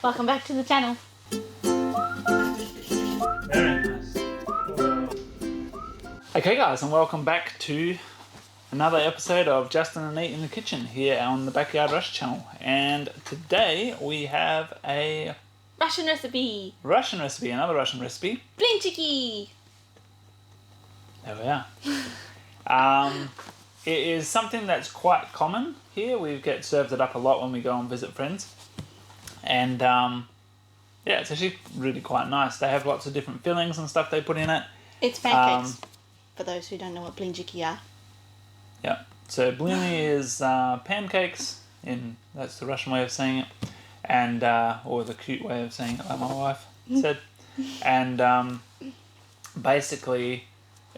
Welcome back to the channel. Very nice. Okay guys, and welcome back to another episode of Justin and Nate in the kitchen here on the Backyardrussia channel. And today we have a Russian recipe. another Russian recipe. Blинchiki. There we are. It is something that's quite common here. We get served it up a lot when we go and visit friends. And yeah, it's actually really quite nice. They have lots of different fillings and stuff they put in it. It's pancakes, for those who don't know what blинchiki are. Yeah, so blini is pancakes, that's the Russian way of saying it, and or the cute way of saying it, like my wife said. And basically,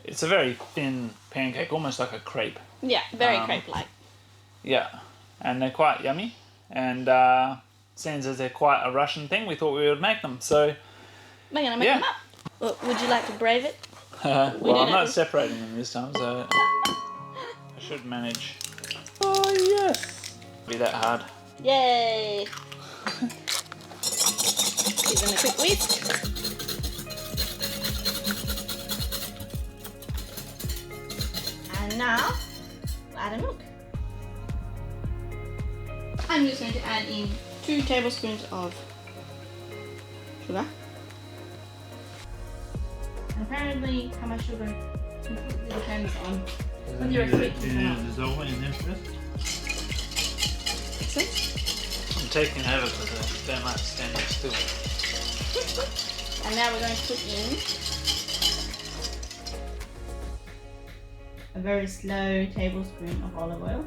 it's a very thin pancake, almost like a crepe. Yeah, very crepe-like. Yeah, and they're quite yummy. And since they're quite a Russian thing, we thought we would make them. So we're gonna make them up. Well, would you like to brave it? Well, I'm not separating them this time, so I should manage. Oh yes! Be that hard. Yay! Give them a quick whisk. And now, we'll add a milk. I'm just going to add in 2 tablespoons of sugar. And apparently, how much sugar completely depends on whether you're sweet or not. Dissolve it in there first? See? I'm taking over because I don't like standing still. And now we're going to put in a very slow tablespoon of olive oil.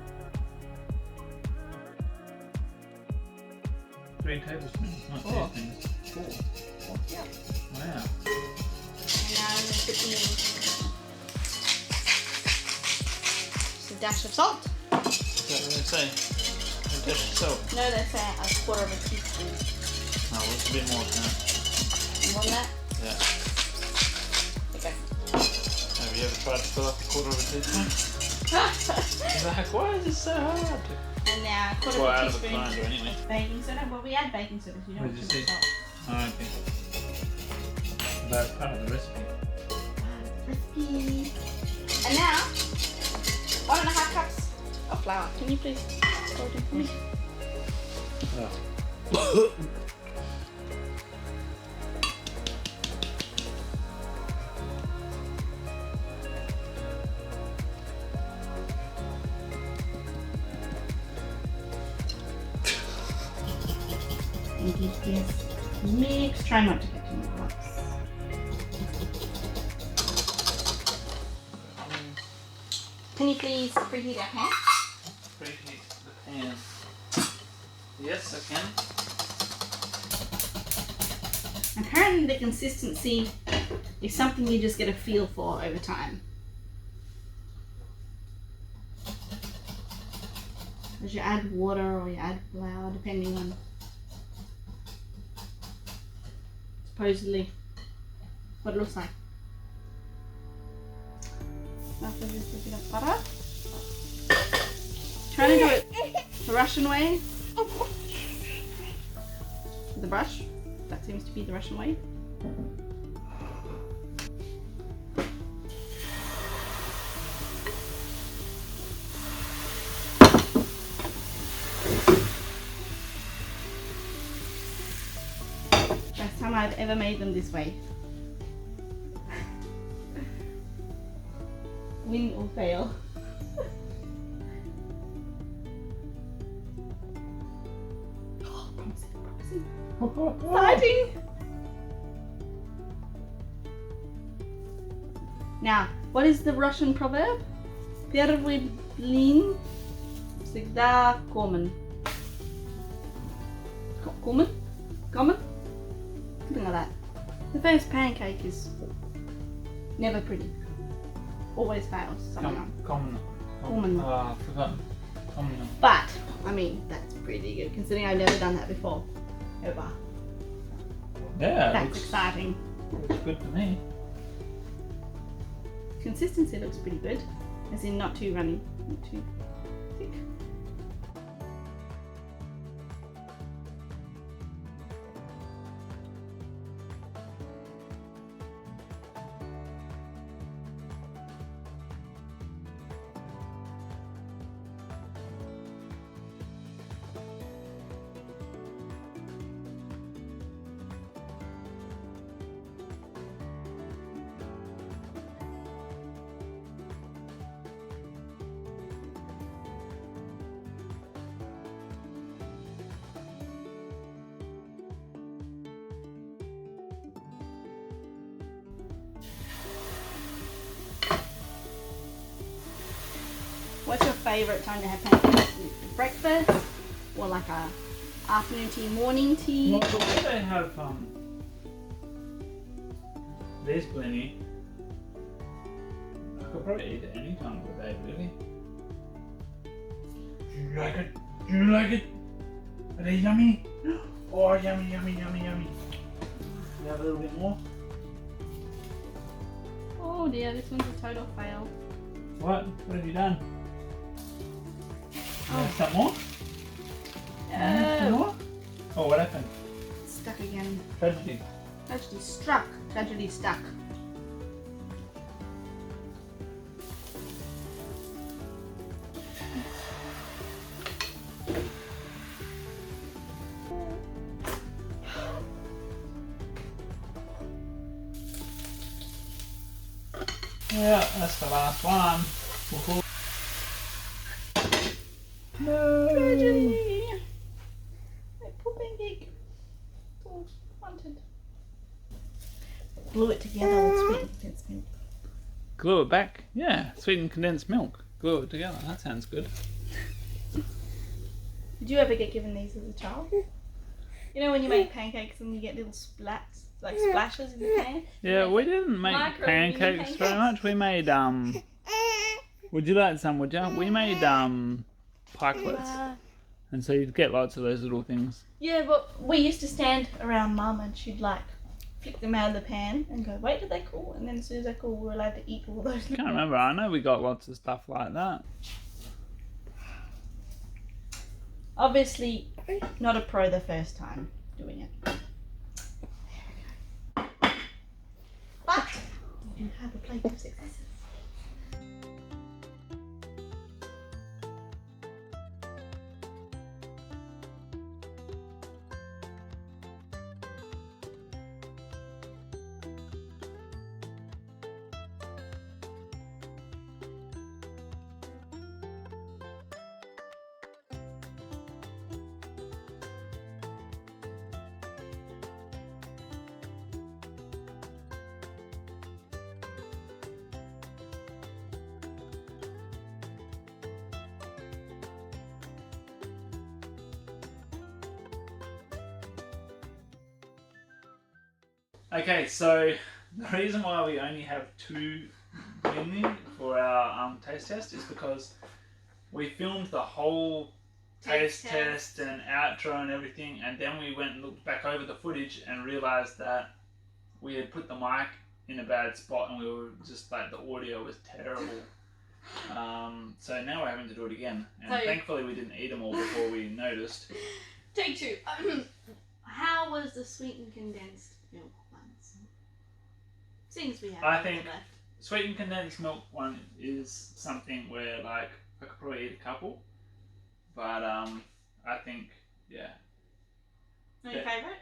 3 tablespoons, not 2 things. 4. Yeah. Wow. And now I'm going to put in just a dash of salt. Is that what they say? A dash of salt? No, they say a quarter of a teaspoon. Oh, well, it's a bit more than that. More than that? Yeah. Okay. Have you ever tried to fill up a quarter of a teaspoon? You're like, why is it so hard? And now a quarter Well, of out a of the teaspoon grinder anyway. baking soda. Well, we add baking soda so you don't What want did you too much say? salt. Oh, okay. That's part of the recipe. Recipe. And now, 1.5 cups of flour. Can you please pour it in for me? Oh. And give this mix. Try not to get too many lumps. Can you please preheat our pan? Preheat the pan. Yes, I can. Apparently the consistency is something you just get a feel for over time. As you add water or you add flour, depending on supposedly what it looks like. After this, a bit of butter. Try to do it the Russian way with the brush. That seems to be the Russian way. First time I've ever made them this way. Win or fail. Promising. Exciting! Now, what is the Russian proverb? Первый блин всегда комен. Common? Something like that. The first pancake is never pretty. Always fails somehow. Common. Common. Oh, I forgot. Common. But, I mean, that's pretty good considering I've never done that before. Ever. Yeah, That's exciting. looks good to me. Consistency looks pretty good. As in not too runny, not too thick. favourite time to have pancakes? For breakfast or like a afternoon tea, morning tea? Well, the way they have this blini, I could probably eat it any time of the day, really. Do you like it? Do you like it? Are they yummy? Oh, yummy, yummy, yummy, yummy. You have a little bit more? Oh dear, this one's a total fail. What? What have you done? Oh. Some more? Some No. more? Oh, what happened? Stuck again. Tragedy. Tragedy struck. Tragedy stuck. Yeah, that's the last one. No. Tragedy. My poor pancake. It's all wanted. Glue it together with sweet condensed milk. Glue it back? Yeah, sweetened condensed milk. Glue it together. That sounds good. Did you ever get given these as a child? You know when you make pancakes and you get little splats, like splashes in the pan? Yeah, we didn't make Micro pancakes mini very much. We made would you like some, would you? We made pikelets. And so you'd get lots of those little things. Yeah, but we used to stand around Mum and she'd like flick them out of the pan and go, wait till they cool, and then as soon as they cool we're allowed to eat all those. I can't remember. I know we got lots of stuff like that. Obviously not a pro the first time doing it. But you have a plate of successes. Okay, so the reason why we only have 2 blini for our taste test is because we filmed the whole taste test and outro and everything, and then we went and looked back over the footage and realised that we had put the mic in a bad spot and we were just like, the audio was terrible. So now we're having to do it again, and So- thankfully we didn't eat them all before we noticed. Take 2. How was the sweetened condensed milk ones? Seems we have I a think- bit left. Sweetened condensed milk one is something where like I could probably eat a couple, but I think yeah. Not your favourite?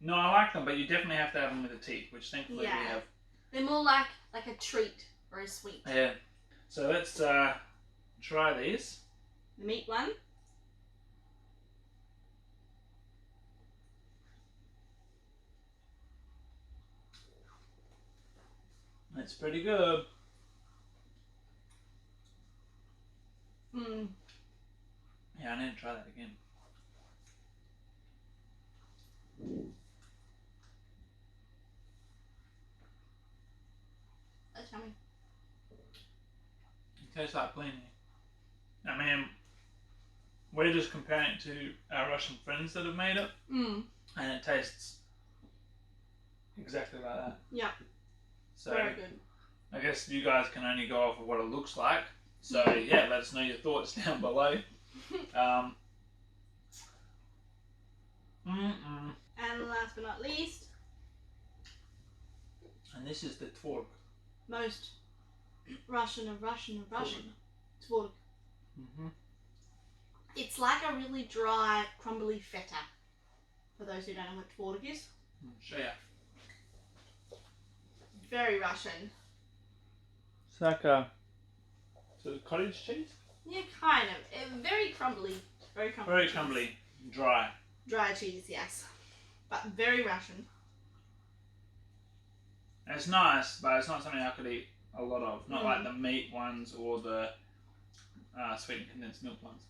No, I like them, but you definitely have to have them with the tea, which thankfully Yeah. we have. They're more like a treat or a sweet. Yeah. So let's try these. The meat one. It's pretty good. Mm. Yeah, I need to try that again. That's yummy. It tastes like blini. I mean, we're just comparing it to our Russian friends that have made it, Mm. and it tastes exactly like that. Yeah. So Very good. I guess you guys can only go off of what it looks like. So yeah, let us know your thoughts down below. And last but not least, And this is the 𝗿𝗏𝗏. most Russian of Russian. Tvork. It's like a really dry, crumbly feta. For those who don't know what tvork is. Show ya. Very Russian. It's like a sort of cottage cheese. Yeah, kind of. Very crumbly. Very crumbly. Very cheese. crumbly, dry. Dry cheese, yes. But very Russian. And it's nice, but it's not something I could eat a lot of. Not like the meat ones or the sweetened condensed milk ones.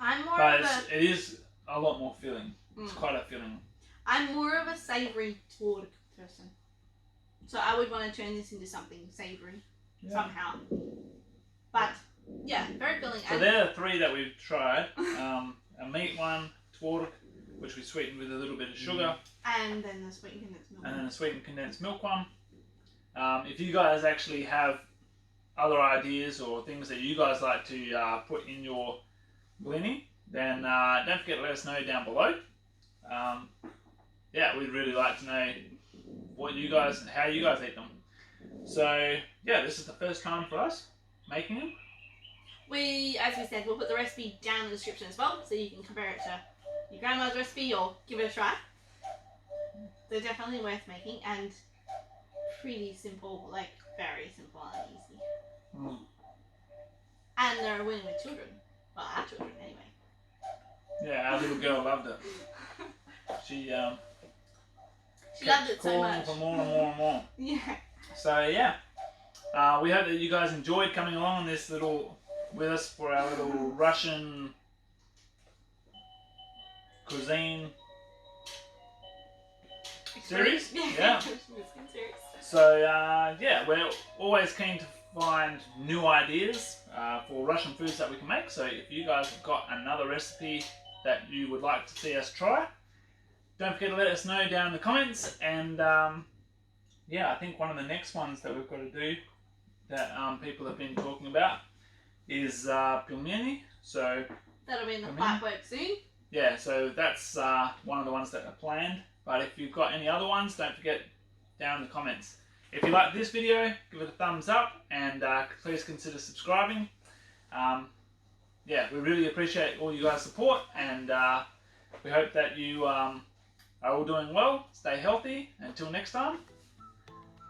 I'm more But of a... it is a lot more filling. It's quite a filling. I'm more of a savoury twarock person. So I would want to turn this into something savoury somehow. But yeah, very filling. So they're the 3 that we've tried. A meat one, twarock, which we sweetened with a little bit of sugar. And then the sweetened condensed milk. And then a sweetened condensed milk one. If you guys actually have other ideas or things that you guys like to put in your blini, then don't forget to let us know down below. Yeah, we'd really like to know what you guys and how you guys eat them. So yeah, this is the first time for us making them. As we said, we'll put the recipe down in the description as well, so you can compare it to your grandma's recipe or give it a try. They're definitely worth making and pretty simple, like very simple and easy. And they're a winner with children. Well, our children anyway. Yeah, our little girl loved it. She loved it so calling much. for more and more and more. Yeah. So yeah, we hope that you guys enjoyed coming along on this with us for our little Russian cuisine series. Yeah. So yeah, we're always keen to find new ideas for Russian foods that we can make. So if you guys have got another recipe that you would like to see us try, don't forget to let us know down in the comments. And yeah, I think one of the next ones that we've got to do that people have been talking about is 𝗿𝗿𝗰𝘁𝘀𝗰𝘁. So that'll be in the pipework soon. Yeah, so that's one of the ones that are planned. But if you've got any other ones, don't forget down in the comments. If you like this video, give it a thumbs up and please consider subscribing. Yeah, we really appreciate all you guys' support, and we hope that you are all doing well. Stay healthy. Until next time,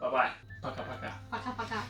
bye bye. Paka paka. Paka paka.